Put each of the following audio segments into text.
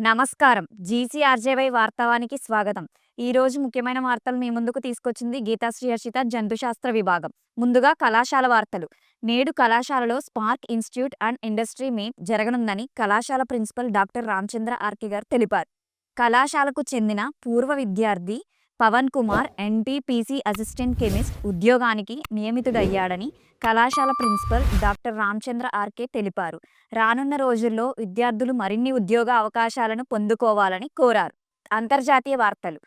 నమస్కారం. జీసీఆర్జేవై వార్తావానికి స్వాగతం. ఈ రోజు ముఖ్యమైన వార్తలు మీ ముందుకు తీసుకొచ్చింది గీతాశ్రీ హర్షిత జంతుశాస్త్ర విభాగం. ముందుగా కళాశాల వార్తలు. నేడు కళాశాలలో Spark institute and industry meet జరగనుందని కళాశాల ప్రిన్సిపల్ డాక్టర్ రామచంద్ర ఆర్కే గారు తెలిపారు. కళాశాలకు చెందిన పూర్వ విద్యార్థి Pavan Kumar NTPC assistant chemist ఉద్యోగానికి నియమితుడయ్యాడని కళాశాల ప్రిన్సిపల్ డాక్టర్ రామచంద్ర ఆర్కే తెలిపారు. రానున్న రోజుల్లో విద్యార్థులు మరిన్ని ఉద్యోగ అవకాశాలను పొందుకోవాలని కోరారు. అంతర్జాతీయ వార్తలు.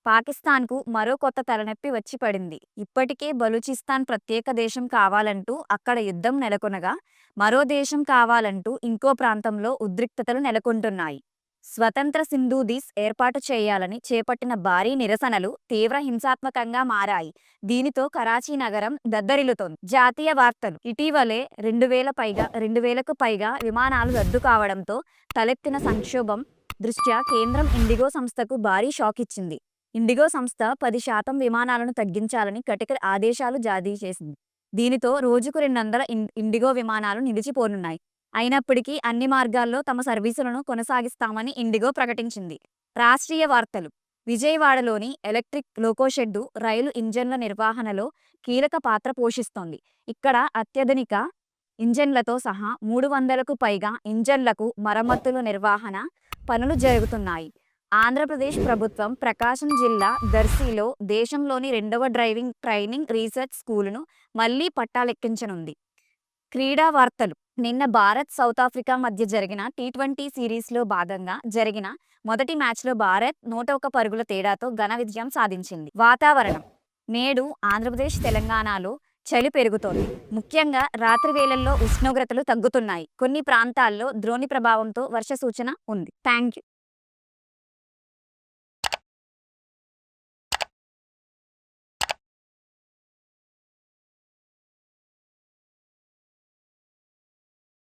పాకిస్తాన్కు మరో కొత్త తలనొప్పి వచ్చి పడింది. ఇప్పటికే బలూచిస్తాన్ ప్రత్యేక దేశం కావాలంటూ అక్కడ యుద్ధం నెలకొనగా మరో దేశం కావాలంటూ ఇంకో ప్రాంతంలో ఉద్రిక్తతలు నెలకొంటున్నాయి. స్వతంత్ర సింధు దీస్ ఏర్పాటు చేయాలని చేపట్టిన భారీ నిరసనలు తీవ్ర హింసాత్మకంగా మారాయి. దీనితో కరాచీ నగరం దద్దరిల్లుతోంది. జాతీయ వార్తలు. ఇటీవలే 2000కు పైగా విమానాలు రద్దు కావడంతో తలెత్తిన సంక్షోభం దృష్ట్యా కేంద్రం ఇండిగో సంస్థకు భారీ షాక్ ఇచ్చింది. ఇండిగో సంస్థ 10% విమానాలను తగ్గించాలని కఠిన ఆదేశాలు జారీ చేసింది. దీనితో రోజుకు 200 ఇండిగో విమానాలు నిలిచిపోనున్నాయి. అయినప్పటికీ అన్ని మార్గాల్లో తమ సర్వీసులను కొనసాగిస్తామని ఇండిగో ప్రకటించింది. రాష్ట్రీయ వార్తలు. విజయవాడలోని ఎలక్ట్రిక్ లోకోషెడ్డు రైలు ఇంజన్ల నిర్వహణలో కీలక పాత్ర పోషిస్తోంది. ఇక్కడ అత్యాధునిక ఇంజన్లతో సహా 300కు పైగా ఇంజన్లకు మరమ్మతుల నిర్వహణ పనులు జరుగుతున్నాయి. ఆంధ్రప్రదేశ్ ప్రభుత్వం ప్రకాశం జిల్లా దర్శిలో దేశంలోని 2వ డ్రైవింగ్ ట్రైనింగ్ రీసెర్చ్ స్కూలును మళ్లీ పట్టాలెక్కించనుంది. క్రీడా వార్తలు. నిన్న భారత్ సౌత్ ఆఫ్రికా మధ్య జరిగిన టీ20 సిరీస్లో భాగంగా జరిగిన మొదటి మ్యాచ్లో భారత్ 101 పరుగుల తేడాతో ఘన విజయం సాధించింది. వాతావరణం. నేడు ఆంధ్రప్రదేశ్, తెలంగాణలో చలి పెరుగుతోంది. ముఖ్యంగా రాత్రి వేళల్లో ఉష్ణోగ్రతలు తగ్గుతున్నాయి. కొన్ని ప్రాంతాల్లో ద్రోణి ప్రభావంతో వర్ష సూచన ఉంది. Thank you.